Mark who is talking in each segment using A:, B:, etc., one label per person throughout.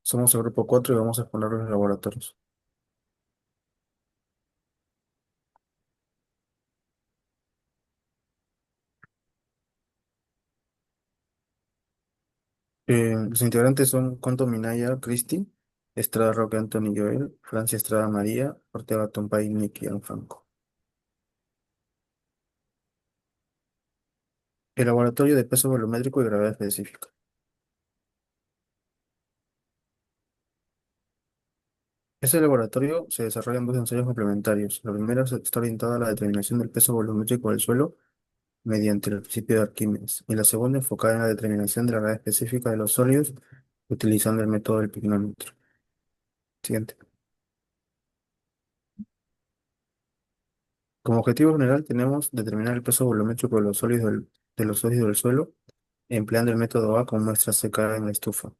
A: Somos el grupo 4 y vamos a explorar los laboratorios. Los integrantes son Conto Minaya, Cristi, Estrada Roque Anthony Joel, Francia Estrada María, Ortega Tompay, Nicky Franco. El laboratorio de peso volumétrico y gravedad específica. Este laboratorio se desarrolla en dos ensayos complementarios. La primera está orientada a la determinación del peso volumétrico del suelo mediante el principio de Arquímedes, y la segunda enfocada en la determinación de la gravedad específica de los sólidos utilizando el método del pignómetro. Siguiente. Como objetivo general tenemos determinar el peso volumétrico de los sólidos del suelo empleando el método A con muestra seca en la estufa.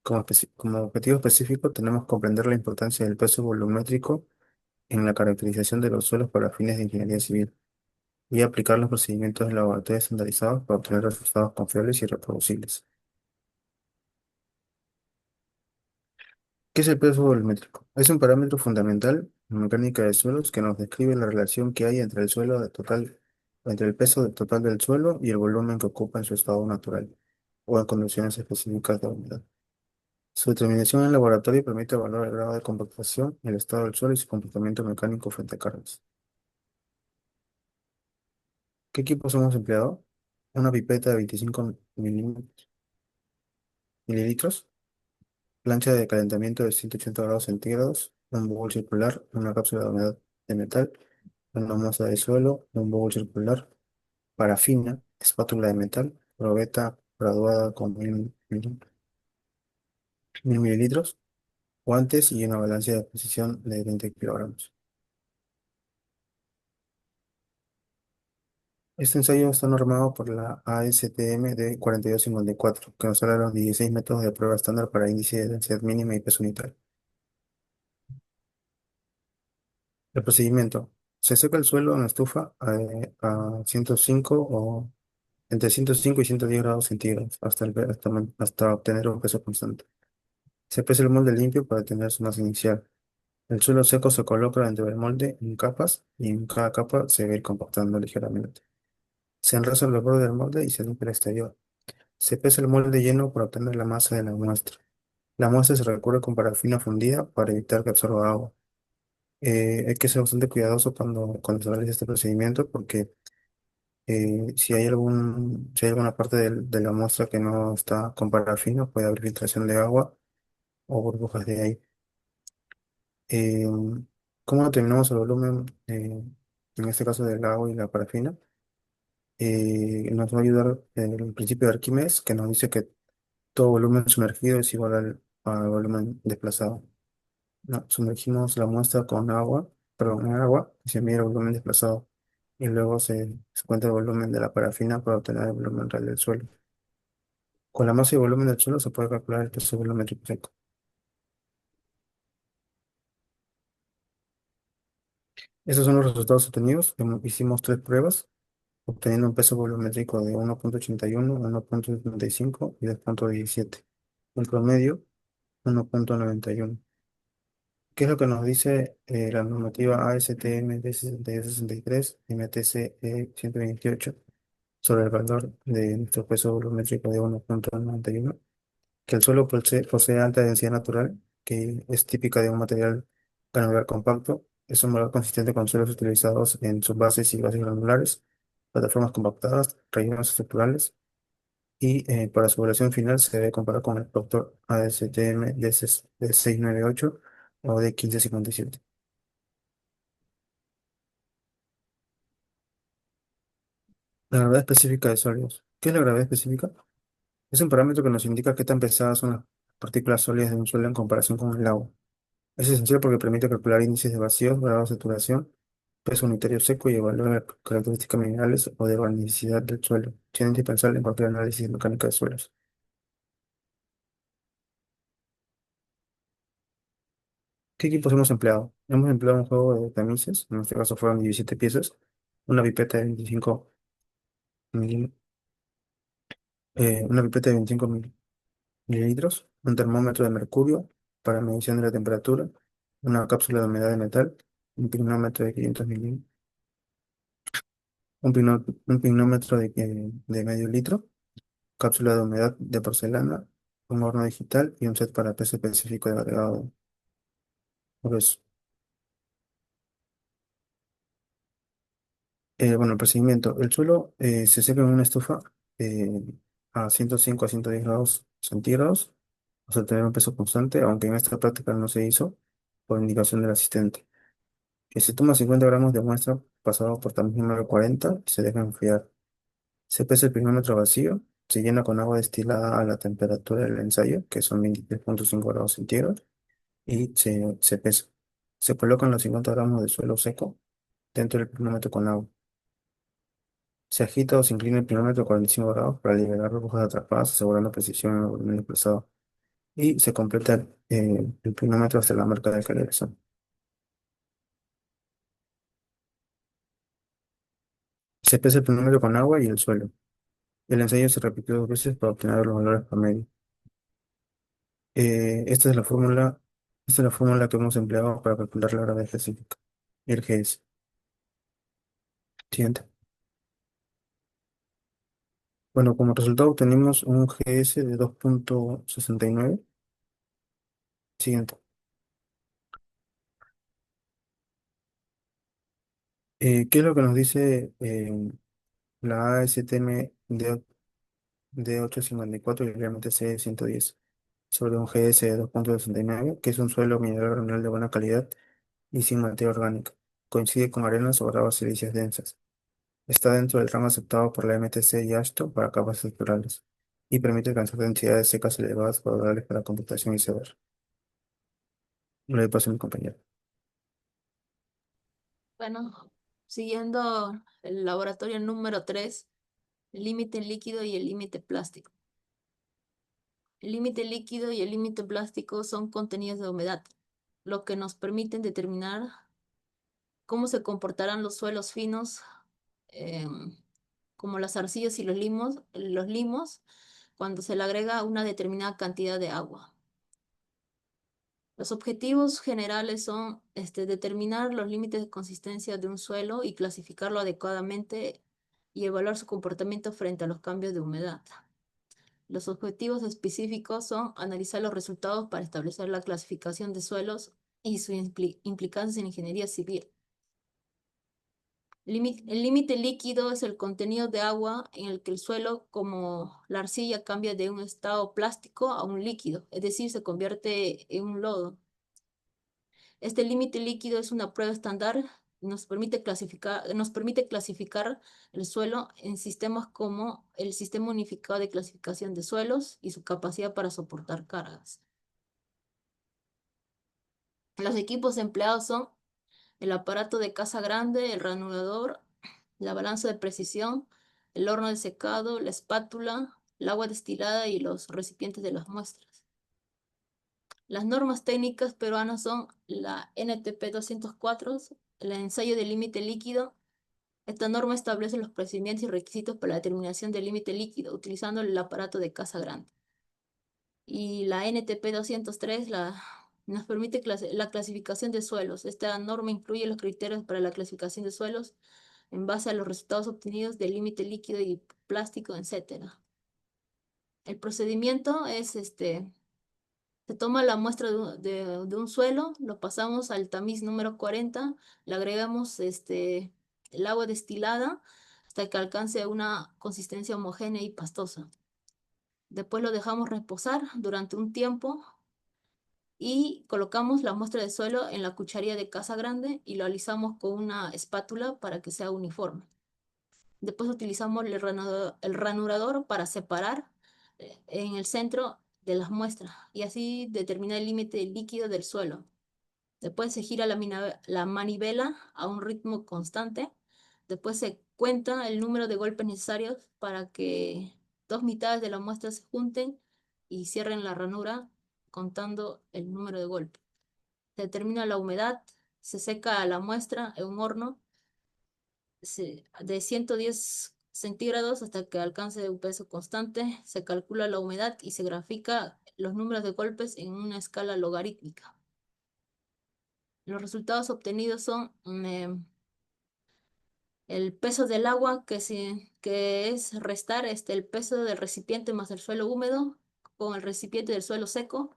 A: Como objetivo específico tenemos comprender la importancia del peso volumétrico en la caracterización de los suelos para fines de ingeniería civil y aplicar los procedimientos de laboratorio estandarizados para obtener resultados confiables y reproducibles. ¿Qué es el peso volumétrico? Es un parámetro fundamental en mecánica de suelos que nos describe la relación que hay entre el suelo de total, entre el peso total del suelo y el volumen que ocupa en su estado natural o en condiciones específicas de humedad. Su determinación en laboratorio permite evaluar el grado de compactación, el estado del suelo y su comportamiento mecánico frente a cargas. ¿Qué equipos hemos empleado? Una pipeta de 25 mililitros, plancha de calentamiento de 180 grados centígrados, un bowl circular, una cápsula de humedad de metal, una masa de suelo, un bowl circular, parafina, espátula de metal, probeta graduada con 1000 mililitros, guantes y una balanza de precisión de 20 kilogramos. Este ensayo está normado por la ASTM de 4254, que nos habla de los 16 métodos de prueba estándar para índice de densidad mínima y peso unitario. El procedimiento. Se seca el suelo en la estufa a 105 o entre 105 y 110 grados centígrados hasta obtener un peso constante. Se pesa el molde limpio para tener su masa inicial. El suelo seco se coloca dentro del molde en capas y en cada capa se va a ir compactando ligeramente. Se enrasa el borde del molde y se limpia el exterior. Se pesa el molde lleno para obtener la masa de la muestra. La muestra se recubre con parafina fundida para evitar que absorba agua. Hay que ser bastante cuidadoso cuando se realiza este procedimiento porque si hay alguna parte de la muestra que no está con parafina, puede haber filtración de agua o burbujas de ahí. Eh, ¿Cómo determinamos el volumen, en este caso del agua y la parafina? Nos va a ayudar el principio de Arquímedes, que nos dice que todo volumen sumergido es igual al volumen desplazado. No, sumergimos la muestra con agua, perdón, en agua, y se mide el volumen desplazado. Y luego se cuenta el volumen de la parafina para obtener el volumen real del suelo. Con la masa y volumen del suelo se puede calcular el peso volumétrico seco. Esos son los resultados obtenidos. Hicimos tres pruebas, obteniendo un peso volumétrico de 1,81, 1,75 y 2,17. En promedio, 1,91. ¿Qué es lo que nos dice la normativa ASTM de 63 MTCE 128 sobre el valor de nuestro peso volumétrico de 1,91? Que el suelo posee alta densidad natural, que es típica de un material granular compacto. Es un valor consistente con suelos utilizados en sus bases y bases granulares, plataformas compactadas, rellenos estructurales, y para su evaluación final se debe comparar con el factor ASTM de 698 o de 1557. La gravedad específica de sólidos. ¿Qué es la gravedad específica? Es un parámetro que nos indica qué tan pesadas son las partículas sólidas de un suelo en comparación con el agua. Es esencial porque permite calcular índices de vacíos, grado de saturación, peso unitario seco y evaluar características minerales o de organicidad del suelo, siendo indispensable en cualquier análisis mecánica de suelos. ¿Qué equipos hemos empleado? Hemos empleado un juego de tamices, en este caso fueron 17 piezas, una pipeta de 25 mililitros, una pipeta de 25 mililitros, un termómetro de mercurio para medición de la temperatura, una cápsula de humedad de metal, un pignómetro de 500 milímetros, un pignómetro de medio litro, cápsula de humedad de porcelana, un horno digital y un set para peso específico de agregado grueso. Bueno, el procedimiento. El suelo se seca en una estufa eh, a 105 a 110 grados centígrados, o sea, tener un peso constante, aunque en esta práctica no se hizo por indicación del asistente. Se toma 50 gramos de muestra pasado por tamiz número 40 y se deja enfriar. Se pesa el primómetro vacío, se llena con agua destilada a la temperatura del ensayo, que son 23,5 grados centígrados, y se pesa. Se colocan los 50 gramos de suelo seco dentro del primómetro con agua. Se agita o se inclina el pirómetro a 45 grados para liberar burbujas atrapadas, asegurando precisión en el volumen desplazado. Y se completa el pirómetro hasta la marca de calibración. Se pesa el pirómetro con agua y el suelo. El ensayo se repitió 2 veces para obtener los valores promedio. Esta es la fórmula, esta es la fórmula que hemos empleado para calcular la gravedad específica. El GS. Siguiente. Bueno, como resultado obtenemos un GS de 2,69. Siguiente. ¿Qué es lo que nos dice la ASTM D854 y realmente C110 sobre un GS de 2,69, que es un suelo mineral granular de buena calidad y sin materia orgánica? Coincide con arenas o gravas silíceas densas. Está dentro del rango aceptado por la MTC y AASHTO para capas estructurales y permite alcanzar densidades secas elevadas favorables para computación y severa. Le paso a mi compañero.
B: Bueno, siguiendo el laboratorio número 3, el límite líquido y el límite plástico. El límite líquido y el límite plástico son contenidos de humedad, lo que nos permiten determinar cómo se comportarán los suelos finos, em, como las arcillas y los limos, cuando se le agrega una determinada cantidad de agua. Los objetivos generales son determinar los límites de consistencia de un suelo y clasificarlo adecuadamente y evaluar su comportamiento frente a los cambios de humedad. Los objetivos específicos son analizar los resultados para establecer la clasificación de suelos y su implicancia en ingeniería civil. El límite líquido es el contenido de agua en el que el suelo, como la arcilla, cambia de un estado plástico a un líquido, es decir, se convierte en un lodo. Este límite líquido es una prueba estándar y nos permite clasificar el suelo en sistemas como el Sistema Unificado de Clasificación de Suelos y su capacidad para soportar cargas. Los equipos empleados son el aparato de caza grande, el ranurador, la balanza de precisión, el horno de secado, la espátula, el agua destilada y los recipientes de las muestras. Las normas técnicas peruanas son la NTP 204, el ensayo de límite líquido. Esta norma establece los procedimientos y requisitos para la determinación del límite líquido utilizando el aparato de caza grande. Y la NTP 203 nos permite la clasificación de suelos. Esta norma incluye los criterios para la clasificación de suelos en base a los resultados obtenidos del límite líquido y plástico, etc. El procedimiento es se toma la muestra de un suelo, lo pasamos al tamiz número 40, le agregamos el agua destilada hasta que alcance una consistencia homogénea y pastosa. Después lo dejamos reposar durante un tiempo y colocamos la muestra de suelo en la cucharilla de caza grande y lo alisamos con una espátula para que sea uniforme. Después utilizamos el ranurador para separar en el centro de las muestras y así determinar el límite líquido del suelo. Después se gira la manivela a un ritmo constante. Después se cuenta el número de golpes necesarios para que dos mitades de la muestra se junten y cierren la ranura contando el número de golpes. Se determina la humedad, se seca la muestra en un horno de 110 centígrados hasta que alcance un peso constante. Se calcula la humedad y se grafica los números de golpes en una escala logarítmica. Los resultados obtenidos son el peso del agua, que es restar el peso del recipiente más el suelo húmedo con el recipiente del suelo seco,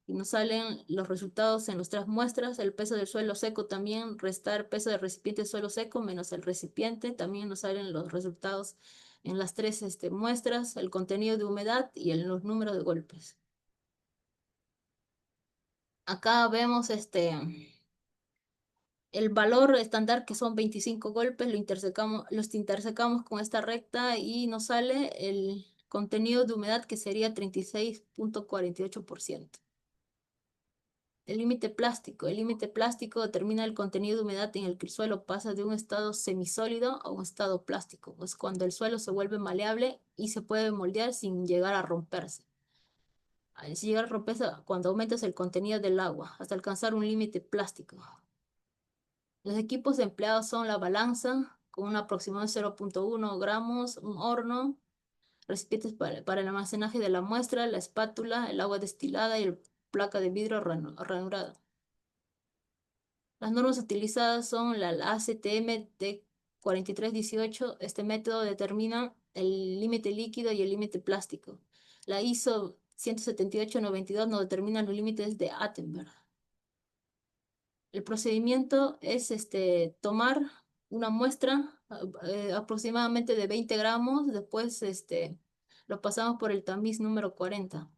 B: y nos salen los resultados en las tres muestras. El peso del suelo seco también, restar peso del recipiente de suelo seco menos el recipiente, también nos salen los resultados en las tres muestras, el contenido de humedad y los números de golpes. Acá vemos el valor estándar, que son 25 golpes, los intersecamos con esta recta y nos sale el contenido de humedad, que sería 36,48%. El límite plástico. El límite plástico determina el contenido de humedad en el que el suelo pasa de un estado semisólido a un estado plástico. Es cuando el suelo se vuelve maleable y se puede moldear sin llegar a romperse. Si llega a romperse cuando aumentas el contenido del agua hasta alcanzar un límite plástico. Los equipos empleados son la balanza, con una aproximación de 0,1 gramos, un horno, recipientes para el almacenaje de la muestra, la espátula, el agua destilada y el placa de vidrio ranurado. Las normas utilizadas son la ACTM de 4318. Este método determina el límite líquido y el límite plástico. La ISO 17892 nos determina los límites de Attenberg. El procedimiento es tomar una muestra aproximadamente de 20 gramos, después lo pasamos por el tamiz número 40.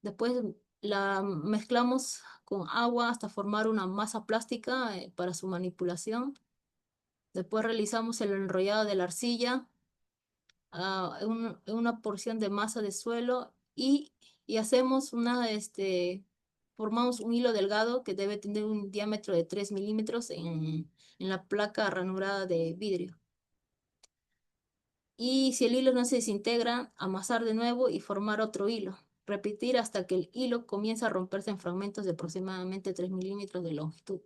B: Después la mezclamos con agua hasta formar una masa plástica para su manipulación. Después realizamos el enrollado de la arcilla, una porción de masa de suelo, y hacemos formamos un hilo delgado que debe tener un diámetro de 3 milímetros en la placa ranurada de vidrio. Y si el hilo no se desintegra, amasar de nuevo y formar otro hilo. Repetir hasta que el hilo comienza a romperse en fragmentos de aproximadamente 3 milímetros de longitud.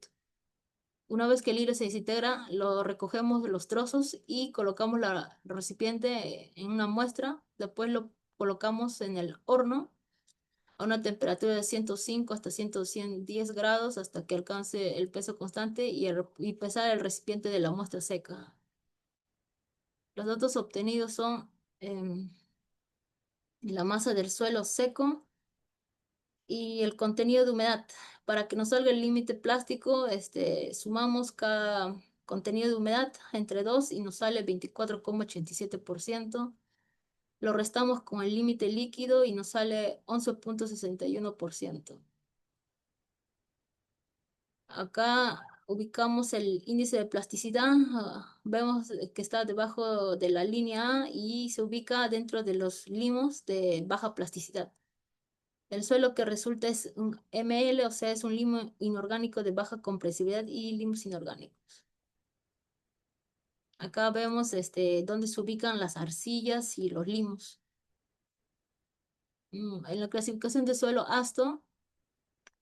B: Una vez que el hilo se desintegra, lo recogemos de los trozos y colocamos el recipiente en una muestra. Después lo colocamos en el horno a una temperatura de 105 hasta 110 grados hasta que alcance el peso constante y pesar el recipiente de la muestra seca. Los datos obtenidos son la masa del suelo seco y el contenido de humedad. Para que nos salga el límite plástico, sumamos cada contenido de humedad entre 2 y nos sale 24,87%. Lo restamos con el límite líquido y nos sale 11,61%. Acá ubicamos el índice de plasticidad. Vemos que está debajo de la línea A y se ubica dentro de los limos de baja plasticidad. El suelo que resulta es un ML, o sea, es un limo inorgánico de baja compresividad y limos inorgánicos. Acá vemos dónde se ubican las arcillas y los limos. En la clasificación de suelo ASTO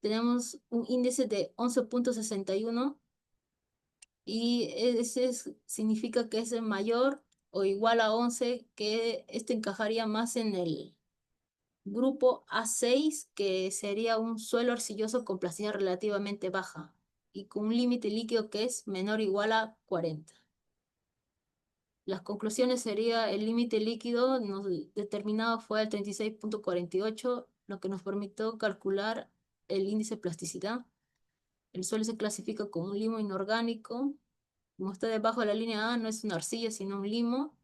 B: tenemos un índice de 11,61 y ese significa que es mayor o igual a 11, que esto encajaría más en el grupo A6, que sería un suelo arcilloso con plasticidad relativamente baja y con un límite líquido que es menor o igual a 40. Las conclusiones sería el límite líquido determinado fue el 36,48, lo que nos permitió calcular el índice de plasticidad. El suelo se clasifica como un limo inorgánico. Como está debajo de la línea A, no es una arcilla, sino un limo.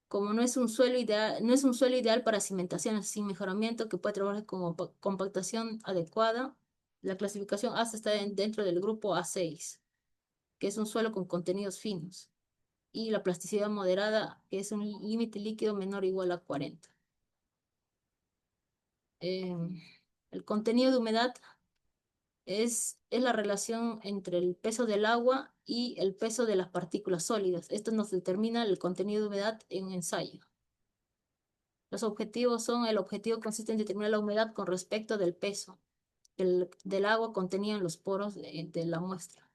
B: Como no es un suelo ideal, no es un suelo ideal para cimentación sin mejoramiento que puede trabajar como compactación adecuada, la clasificación A está dentro del grupo A6, que es un suelo con contenidos finos, y la plasticidad moderada, que es un límite líquido menor o igual a 40. El contenido de humedad es la relación entre el peso del agua y el peso de las partículas sólidas. Esto nos determina el contenido de humedad en un ensayo. Los objetivos son: el objetivo consiste en determinar la humedad con respecto del peso del agua contenida en los poros de la muestra.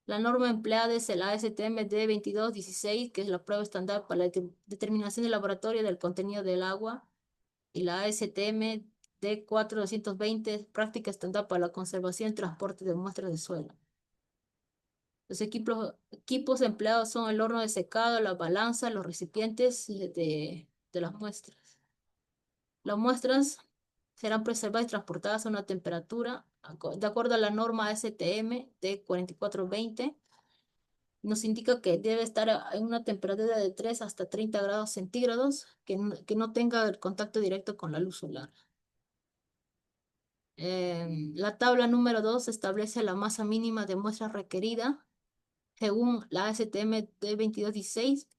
B: La norma empleada es el ASTM D2216, que es la prueba estándar para la determinación de laboratorio del contenido del agua, y la ASTM D4220, práctica estándar para la conservación y transporte de muestras de suelo. Los equipos empleados son el horno de secado, la balanza, los recipientes de las muestras. Las muestras serán preservadas y transportadas a una temperatura de acuerdo a la norma STM de 4420. Nos indica que debe estar en una temperatura de 3 hasta 30 grados centígrados, que no tenga el contacto directo con la luz solar. La tabla número 2 establece la masa mínima de muestra requerida según la ASTM de 2216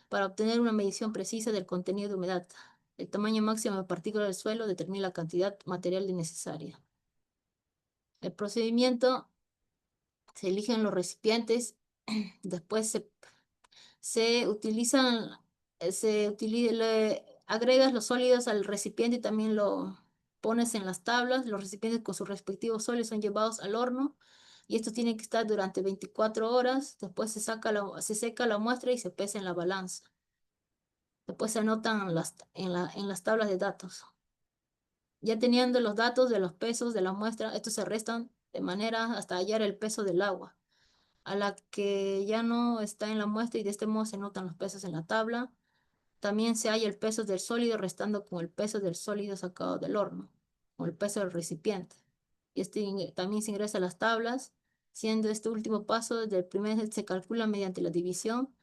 B: para obtener una medición precisa del contenido de humedad. El tamaño máximo de partículas del suelo determina la cantidad material necesaria. El procedimiento: se eligen los recipientes, después se utilizan, agregas los sólidos al recipiente y también lo pones en las tablas. Los recipientes con sus respectivos sólidos son llevados al horno y esto tiene que estar durante 24 horas. Después se seca la muestra y se pesa en la balanza. Después se anotan en las tablas de datos. Ya teniendo los datos de los pesos de la muestra, estos se restan de manera hasta hallar el peso del agua, a la que ya no está en la muestra, y de este modo se notan los pesos en la tabla. También se halla el peso del sólido restando con el peso del sólido sacado del horno, o el peso del recipiente. Y también se ingresa a las tablas, siendo este último paso, desde el primer se calcula mediante la división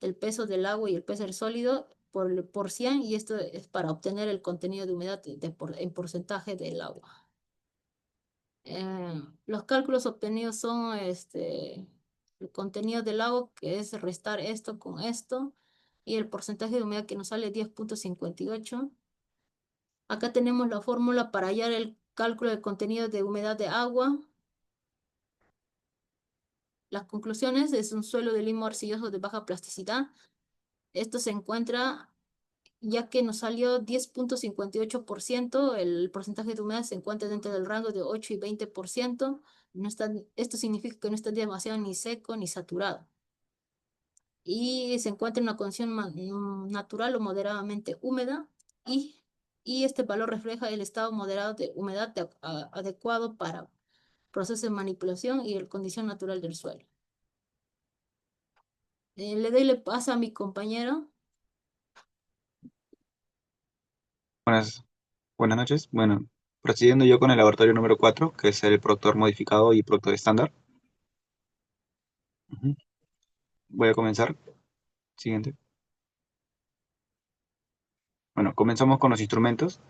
B: del peso del agua y el peso del sólido por 100, y esto es para obtener el contenido de humedad en porcentaje del agua. Los cálculos obtenidos son el contenido del agua, que es restar esto con esto, y el porcentaje de humedad, que nos sale 10,58. Acá tenemos la fórmula para hallar el cálculo del contenido de humedad de agua. Las conclusiones: es un suelo de limo arcilloso de baja plasticidad. Esto se encuentra, ya que nos salió 10,58%, el porcentaje de humedad se encuentra dentro del rango de 8 y 20%. Esto significa que no está demasiado ni seco ni saturado. Y se encuentra en una condición natural o moderadamente húmeda, y, y este valor refleja el estado moderado de humedad adecuado para procesos de manipulación y la condición natural del suelo. Le paso a mi compañero.
C: Buenas, buenas noches. Bueno, procediendo yo con el laboratorio número 4, que es el productor modificado y productor estándar. Ujú. Voy a comenzar. Siguiente. Bueno, comenzamos con los instrumentos,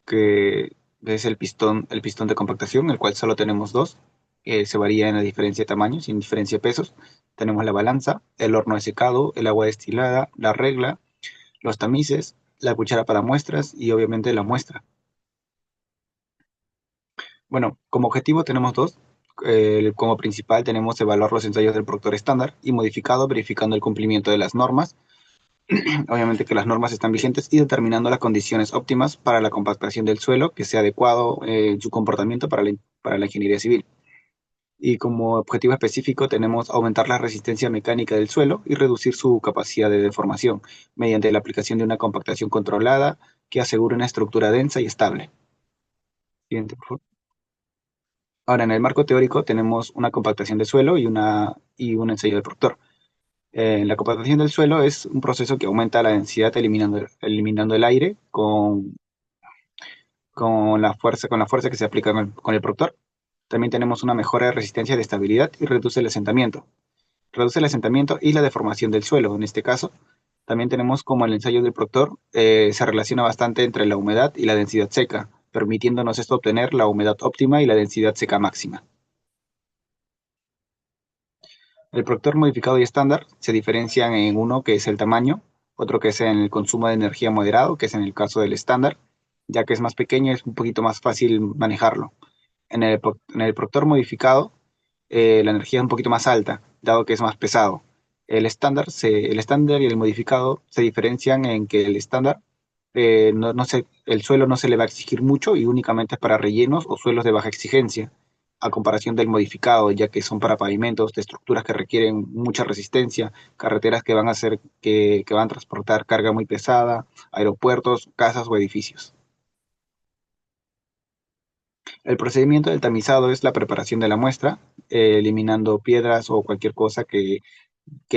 C: que es el pistón de compactación, el cual solo tenemos dos. Se varía en la diferencia de tamaños y en diferencia de pesos. Tenemos la balanza, el horno de secado, el agua destilada, la regla, los tamices, la cuchara para muestras y obviamente la muestra. Bueno, como objetivo tenemos dos. Como principal tenemos evaluar los ensayos del proctor estándar y modificado, verificando el cumplimiento de las normas, obviamente que las normas están vigentes, y determinando las condiciones óptimas para la compactación del suelo, que sea adecuado su comportamiento para la ingeniería civil. Y como objetivo específico tenemos aumentar la resistencia mecánica del suelo y reducir su capacidad de deformación mediante la aplicación de una compactación controlada que asegure una estructura densa y estable. Siguiente, por favor. Ahora, en el marco teórico tenemos una compactación de suelo y un ensayo de proctor. La compactación del suelo es un proceso que aumenta la densidad eliminando el aire con la fuerza que se aplica con el proctor. También tenemos una mejora de resistencia de estabilidad y reduce el asentamiento. Reduce el asentamiento y la deformación del suelo, en este caso. También tenemos como el ensayo del proctor se relaciona bastante entre la humedad y la densidad seca, permitiéndonos esto obtener la humedad óptima y la densidad seca máxima. El proctor modificado y estándar se diferencian en uno que es el tamaño, otro que es en el consumo de energía moderado, que es en el caso del estándar, ya que es más pequeño es un poquito más fácil manejarlo. En el proctor modificado, la energía es un poquito más alta, dado que es más pesado. El estándar y el modificado se diferencian en que el estándar, el suelo no se le va a exigir mucho y únicamente es para rellenos o suelos de baja exigencia, a comparación del modificado, ya que son para pavimentos de estructuras que requieren mucha resistencia, carreteras que van a hacer que van a transportar carga muy pesada, aeropuertos, casas o edificios. El procedimiento del tamizado es la preparación de la muestra, eliminando piedras o cualquier cosa que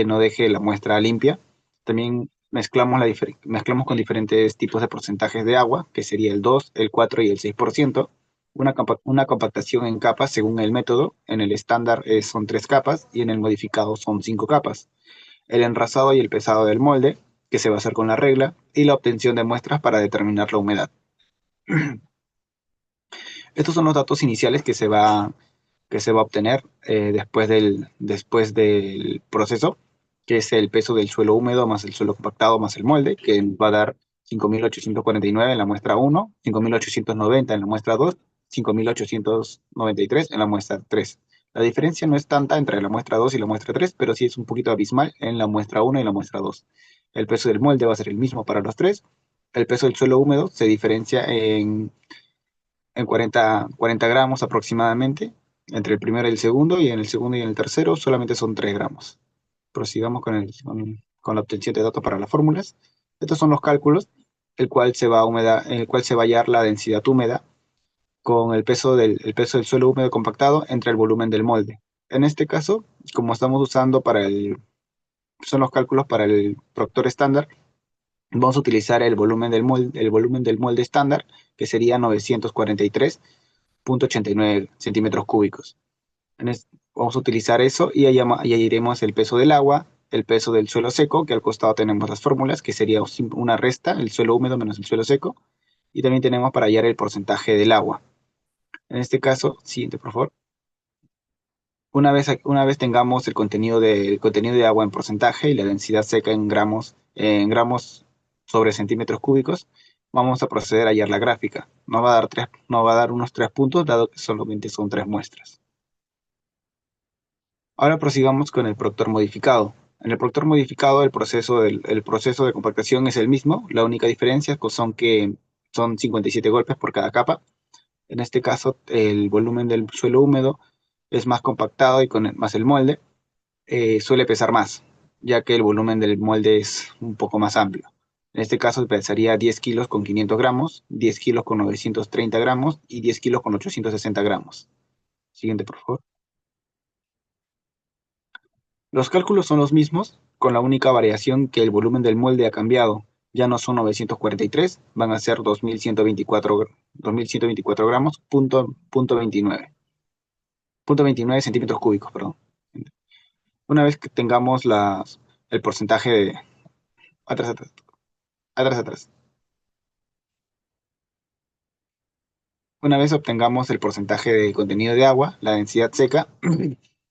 C: no deje la muestra limpia. También mezclamos con diferentes tipos de porcentajes de agua, que sería el 2, el 4 y el 6%. Una compactación en capas según el método. En el estándar son 3 capas y en el modificado son 5 capas. El enrasado y el pesado del molde, que se va a hacer con la regla, y la obtención de muestras para determinar la humedad. Estos son los datos iniciales que se va a obtener después del proceso, que es el peso del suelo húmedo más el suelo compactado más el molde, que va a dar 5.849 en la muestra 1, 5.890 en la muestra 2, 5.893 en la muestra 3. La diferencia no es tanta entre la muestra 2 y la muestra 3, pero sí es un poquito abismal en la muestra 1 y la muestra 2. El peso del molde va a ser el mismo para los tres. El peso del suelo húmedo se diferencia en 40 gramos aproximadamente, entre el primero y el segundo, y en el segundo y en el tercero solamente son 3 gramos. Prosigamos con la obtención de datos para las fórmulas. Estos son los cálculos, en el cual se va a hallar la densidad húmeda con el peso del suelo húmedo compactado entre el volumen del molde. En este caso, como estamos usando son los cálculos para el proctor estándar, vamos a utilizar el volumen del molde estándar, que sería 943.89 centímetros cúbicos. Vamos a utilizar eso y ahí iremos el peso del agua, el peso del suelo seco, que al costado tenemos las fórmulas, que sería una resta, el suelo húmedo menos el suelo seco, y también tenemos para hallar el porcentaje del agua. En este caso, siguiente, por favor. Una vez tengamos el contenido de agua en porcentaje y la densidad seca en gramos sobre centímetros cúbicos, vamos a proceder a hallar la gráfica. Nos va a dar unos 3 puntos, dado que solamente son 3 muestras. Ahora prosigamos con el proctor modificado. En el proctor modificado, el proceso de compactación es el mismo. La única diferencia son que son 57 golpes por cada capa. En este caso, el volumen del suelo húmedo es más compactado y más el molde suele pesar más, ya que el volumen del molde es un poco más amplio. En este caso pesaría 10 kilos con 500 gramos, 10 kilos con 930 gramos y 10 kilos con 860 gramos. Siguiente, por favor. Los cálculos son los mismos, con la única variación que el volumen del molde ha cambiado. Ya no son 943, van a ser 2.124 gramos, punto 29 centímetros cúbicos, perdón. Una vez que tengamos el porcentaje de... Atrás, atrás, atrás, atrás. Una vez obtengamos el porcentaje de contenido de agua, la densidad seca,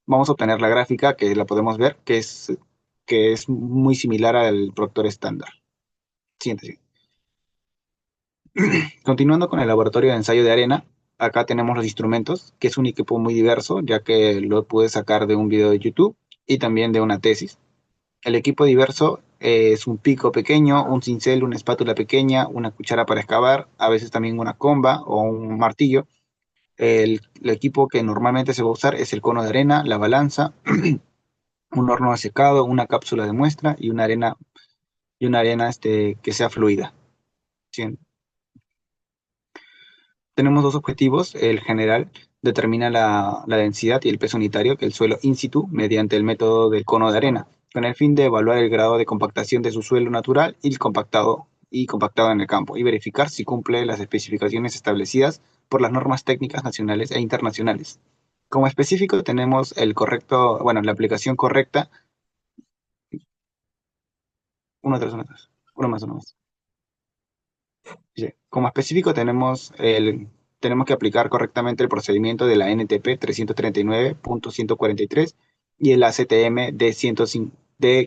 C: vamos a obtener la gráfica que la podemos ver, que es muy similar al proctor estándar. Siguiente. Continuando con el laboratorio de ensayo de arena, acá tenemos los instrumentos, que es un equipo muy diverso, ya que lo pude sacar de un video de YouTube y también de una tesis. El equipo diverso es un pico pequeño, un cincel, una espátula pequeña, una cuchara para excavar, a veces también una comba o un martillo. El equipo que normalmente se va a usar es el cono de arena, la balanza, un horno de secado, una cápsula de muestra y una arena que sea fluida. ¿Sí? Tenemos dos objetivos. El general determina la densidad y el peso unitario que el suelo in situ mediante el método del cono de arena, con el fin de evaluar el grado de compactación de su suelo natural y compactado en el campo, y verificar si cumple las especificaciones establecidas por las normas técnicas nacionales e internacionales. Como específico tenemos la aplicación correcta, uno más. Sí. Como específico tenemos que aplicar correctamente el procedimiento de la NTP 339.143 y el ACTM de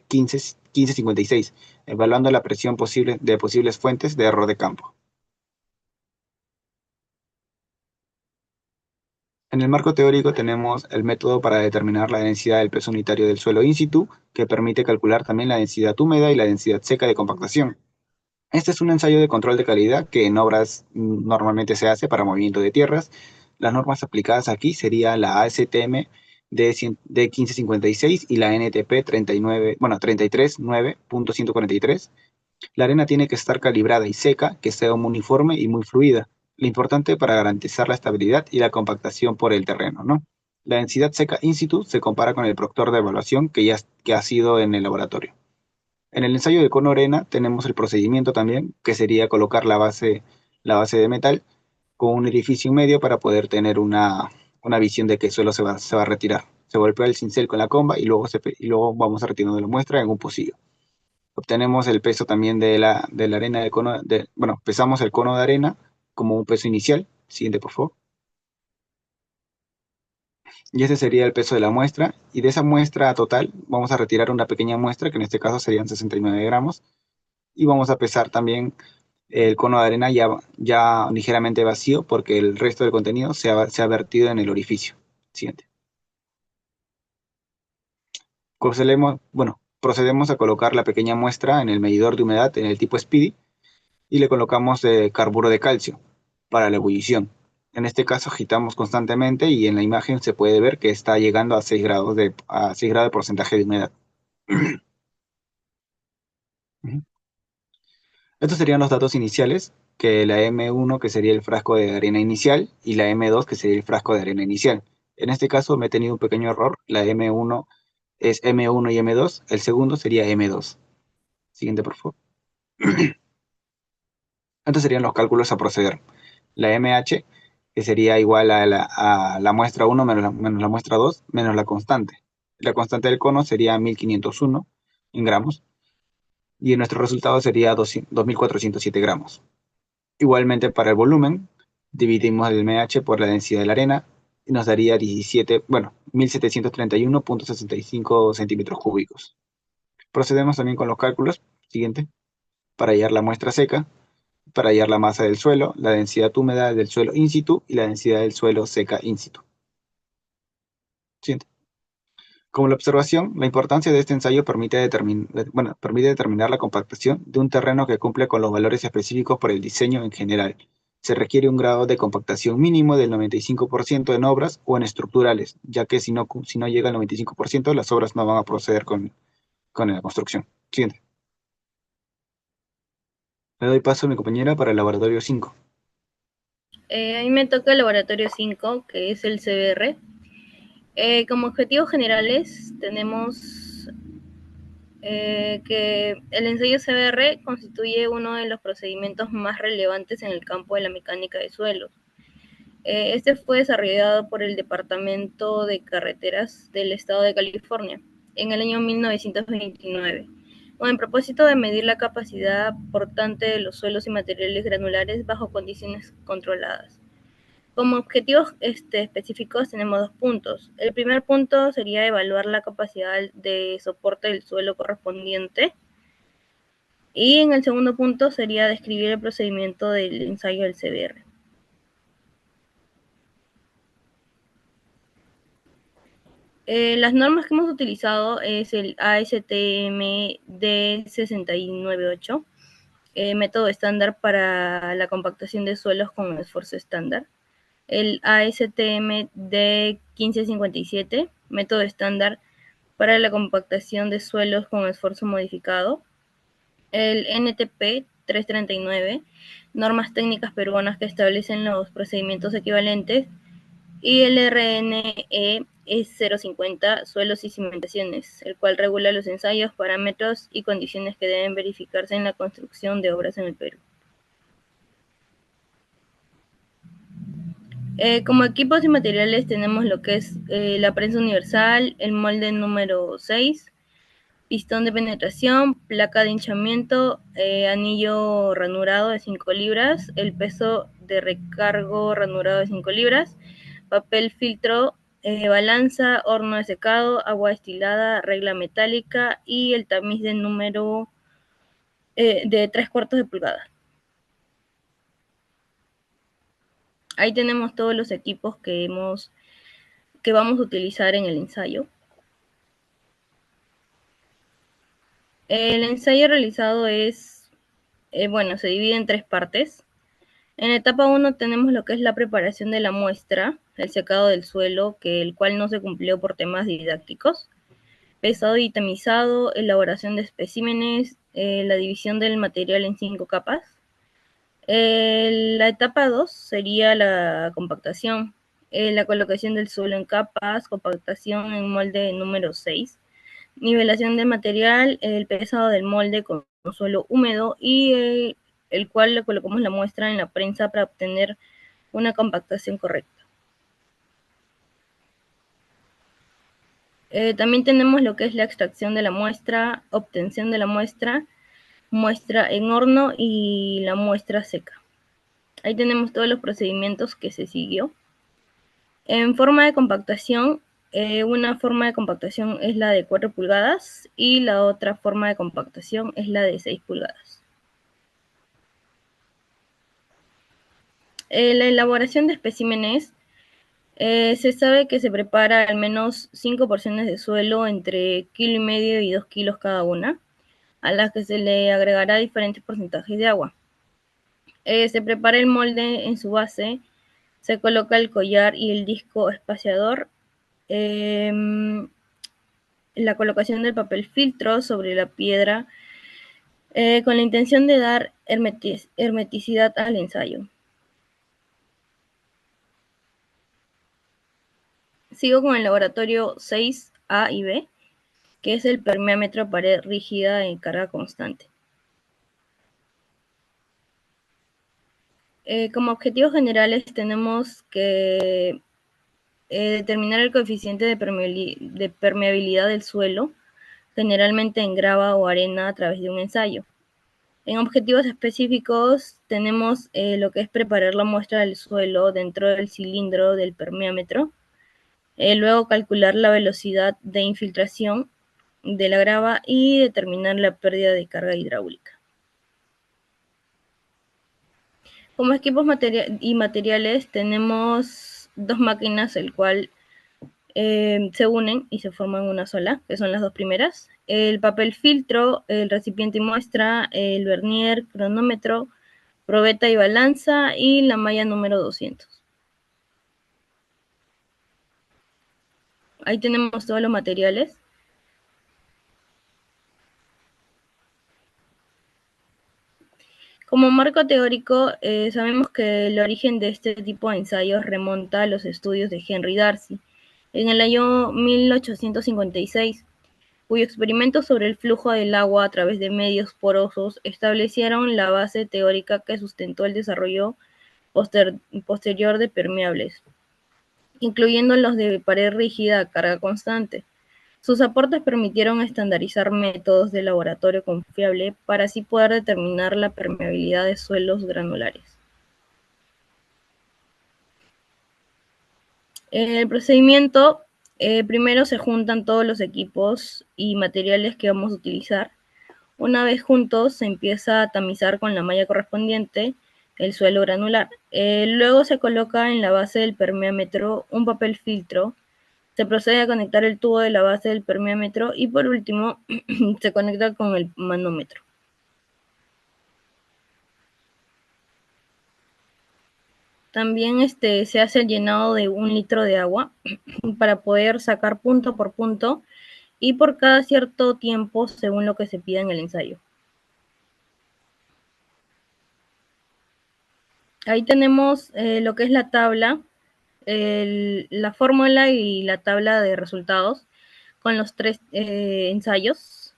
C: 1556, evaluando la presión posible de posibles fuentes de error de campo. En el marco teórico tenemos el método para determinar la densidad del peso unitario del suelo in situ, que permite calcular también la densidad húmeda y la densidad seca de compactación. Este es un ensayo de control de calidad que en obras normalmente se hace para movimiento de tierras. Las normas aplicadas aquí serían la ASTM de 1556 y la NTP 39, bueno, 339.143. La arena tiene que estar calibrada y seca, que sea uniforme y muy fluida. Lo importante para garantizar la estabilidad y la compactación por el terreno, ¿no? La densidad seca in situ se compara con el proctor de evaluación que ha sido en el laboratorio. En el ensayo de cono arena tenemos el procedimiento también, que sería colocar la base de metal con un orificio en medio para poder tener una visión de que el suelo se va a retirar. Se golpea el cincel con la comba y y luego vamos retirando la muestra en un pocillo. Obtenemos el peso también de la arena del cono, bueno, pesamos el cono de arena como un peso inicial. Siguiente, por favor. Y ese sería el peso de la muestra. Y de esa muestra total vamos a retirar una pequeña muestra, que en este caso serían 69 gramos. Y vamos a pesar también el cono de arena ya ligeramente vacío porque el resto del contenido se ha vertido en el orificio. Siguiente. Procedemos a colocar la pequeña muestra en el medidor de humedad en el tipo Speedy y le colocamos carburo de calcio para la ebullición. En este caso agitamos constantemente y en la imagen se puede ver que está llegando a 6 grados a 6 grados de porcentaje de humedad. Ujú. Estos serían los datos iniciales, que la M1 que sería el frasco de arena inicial y la M2 que sería el frasco de arena inicial. En este caso me he tenido un pequeño error, la M1 es M1 y M2, el segundo sería M2. Siguiente, por favor. Estos serían los cálculos a proceder. La MH, que sería igual a la muestra 1 menos la muestra 2 menos la constante. La constante del cono sería 1501 en gramos y nuestro resultado sería 2407 gramos. Igualmente para el volumen, dividimos el MH por la densidad de la arena y nos daría 1731.65 centímetros cúbicos. Procedemos también con los cálculos. Siguiente. Para hallar la muestra seca, para hallar la masa del suelo, la densidad húmeda del suelo in situ y la densidad del suelo seca in situ. Siguiente. Como la observación, la importancia de este ensayo permite determinar la compactación de un terreno que cumple con los valores específicos por el diseño en general. Se requiere un grado de compactación mínimo del 95% en obras o en estructurales, ya que si no llega al 95%, las obras no van a proceder con la construcción. Siguiente. Le doy paso a mi compañera para el laboratorio 5.
B: A mí me toca el laboratorio 5, que es el CBR. Como objetivos generales tenemos que el ensayo CBR constituye uno de los procedimientos más relevantes en el campo de la mecánica de suelos. Este fue desarrollado por el Departamento de Carreteras del Estado de California en el año 1929, con el propósito de medir la capacidad portante de los suelos y materiales granulares bajo condiciones controladas. Como objetivos específicos tenemos 2 puntos. El primer punto sería evaluar la capacidad de soporte del suelo correspondiente. Y en el segundo punto sería describir el procedimiento del ensayo del CBR. Las normas que hemos utilizado es el ASTM D698, método estándar para la compactación de suelos con esfuerzo estándar. El ASTM D1557, método estándar para la compactación de suelos con esfuerzo modificado. El NTP 339, normas técnicas peruanas que establecen los procedimientos equivalentes. Y el RNE es 050, suelos y cimentaciones, el cual regula los ensayos, parámetros y condiciones que deben verificarse en la construcción de obras en el Perú. Como equipos y materiales tenemos lo que es la prensa universal, el molde número 6, pistón de penetración, placa de hinchamiento, anillo ranurado de 5 libras, el peso de recargo ranurado de 5 libras, papel filtro, balanza, horno de secado, agua destilada, regla metálica y el tamiz de número de 3/4 de pulgada. Ahí tenemos todos los equipos que vamos a utilizar en el ensayo. El ensayo realizado se divide en 3 partes. En etapa 1 tenemos lo que es la preparación de la muestra, el secado del suelo, el cual no se cumplió por temas didácticos, pesado y tamizado, elaboración de especímenes, la división del material en 5 capas. La etapa 2 sería la compactación, la colocación del suelo en capas, compactación en molde número 6, nivelación del material, el pesado del molde con suelo húmedo y el cual le colocamos la muestra en la prensa para obtener una compactación correcta. También tenemos lo que es la extracción de la muestra, obtención de la muestra, muestra en horno y la muestra seca. Ahí tenemos todos los procedimientos que se siguió. En forma de compactación, una forma de compactación es la de 4 pulgadas y la otra forma de compactación es la de 6 pulgadas. La elaboración de especímenes, se sabe que se prepara al menos 5 porciones de suelo entre 1,5 kg y 2 kilos cada una, a las que se le agregará diferentes porcentajes de agua. Se prepara el molde en su base, se coloca el collar y el disco espaciador, la colocación del papel filtro sobre la piedra, con la intención de dar hermeticidad al ensayo. Sigo con el laboratorio 6A y B, que es el permeámetro pared rígida en carga constante. Como objetivos generales tenemos que determinar el coeficiente de permeabilidad del suelo, generalmente en grava o arena, a través de un ensayo. En objetivos específicos tenemos lo que es preparar la muestra del suelo dentro del cilindro del permeámetro, luego calcular la velocidad de infiltración de la grava y determinar la pérdida de carga hidráulica. Como equipos y materiales tenemos 2 máquinas, el cual se unen y se forman una sola, que son las 2 primeras. El papel filtro, el recipiente y muestra, el vernier, cronómetro, probeta y balanza y la malla número 200. Ahí tenemos todos los materiales. Como marco teórico, sabemos que el origen de este tipo de ensayos remonta a los estudios de Henry Darcy en el año 1856, cuyo experimento sobre el flujo del agua a través de medios porosos establecieron la base teórica que sustentó el desarrollo posterior de permeables, incluyendo los de pared rígida a carga constante. Sus aportes permitieron estandarizar métodos de laboratorio confiable para así poder determinar la permeabilidad de suelos granulares. En el procedimiento, primero se juntan todos los equipos y materiales que vamos a utilizar. Una vez juntos, se empieza a tamizar con la malla correspondiente el suelo granular. Luego se coloca en la base del permeámetro un papel filtro. Se procede a conectar el tubo de la base del permeámetro y por último se conecta con el manómetro. También se hace el llenado de 1 litro de agua para poder sacar punto por punto y por cada cierto tiempo según lo que se pida en el ensayo. Ahí tenemos lo que es la tabla, la fórmula y la tabla de resultados con los 3 ensayos.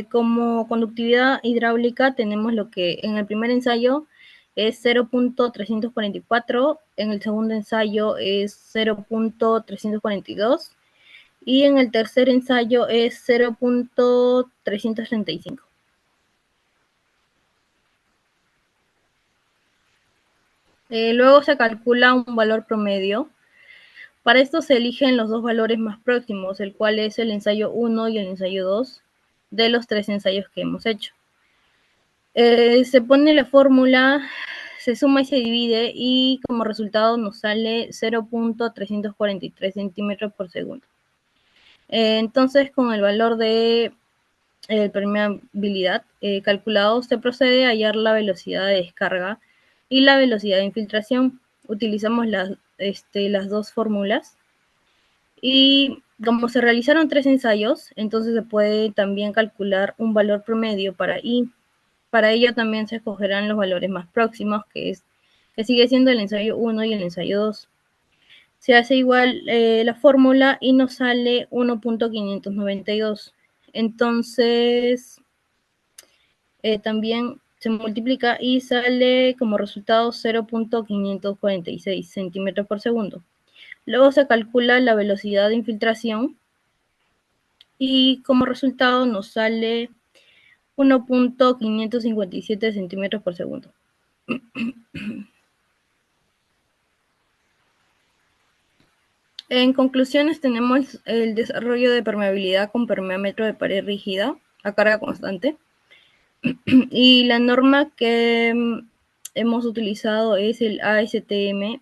B: Como conductividad hidráulica tenemos lo que en el primer ensayo es 0.344, en el segundo ensayo es 0.342 y en el tercer ensayo es 0.335. Luego se calcula un valor promedio. Para esto se eligen los 2 valores más próximos, el cual es el ensayo 1 y el ensayo 2 de los 3 ensayos que hemos hecho. Se pone la fórmula, se suma y se divide y como resultado nos sale 0.343 centímetros por segundo. Entonces, con el valor de permeabilidad calculado, se procede a hallar la velocidad de descarga y la velocidad de infiltración. Utilizamos las dos fórmulas y como se realizaron 3 ensayos, entonces se puede también calcular un valor promedio para I. Para ello también se escogerán los valores más próximos, que sigue siendo el ensayo 1 y el ensayo 2. Se hace igual la fórmula y nos sale 1.592. Entonces, también se multiplica y sale como resultado 0.546 centímetros por segundo. Luego se calcula la velocidad de infiltración y como resultado nos sale 1.557 centímetros por segundo. En conclusiones tenemos el desarrollo de permeabilidad con permeámetro de pared rígida a carga constante. Y la norma que hemos utilizado es el ASTM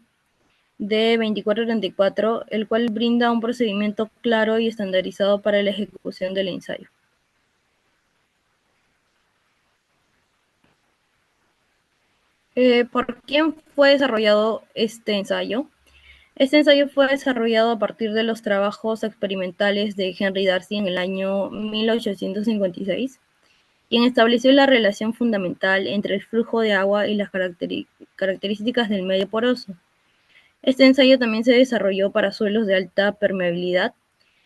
B: de 2434, el cual brinda un procedimiento claro y estandarizado para la ejecución del ensayo. ¿Por quién fue desarrollado este ensayo? Este ensayo fue desarrollado a partir de los trabajos experimentales de Henry Darcy en el año 1856, quien estableció la relación fundamental entre el flujo de agua y las características del medio poroso. Este ensayo también se desarrolló para suelos de alta permeabilidad,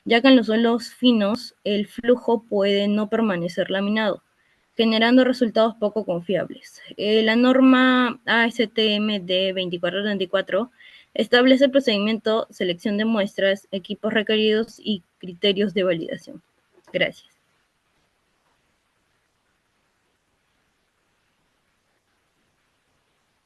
B: ya que en los suelos finos el flujo puede no permanecer laminado, generando resultados poco confiables. La norma ASTM de 2434 establece el procedimiento, selección de muestras, equipos requeridos y criterios de validación. Gracias.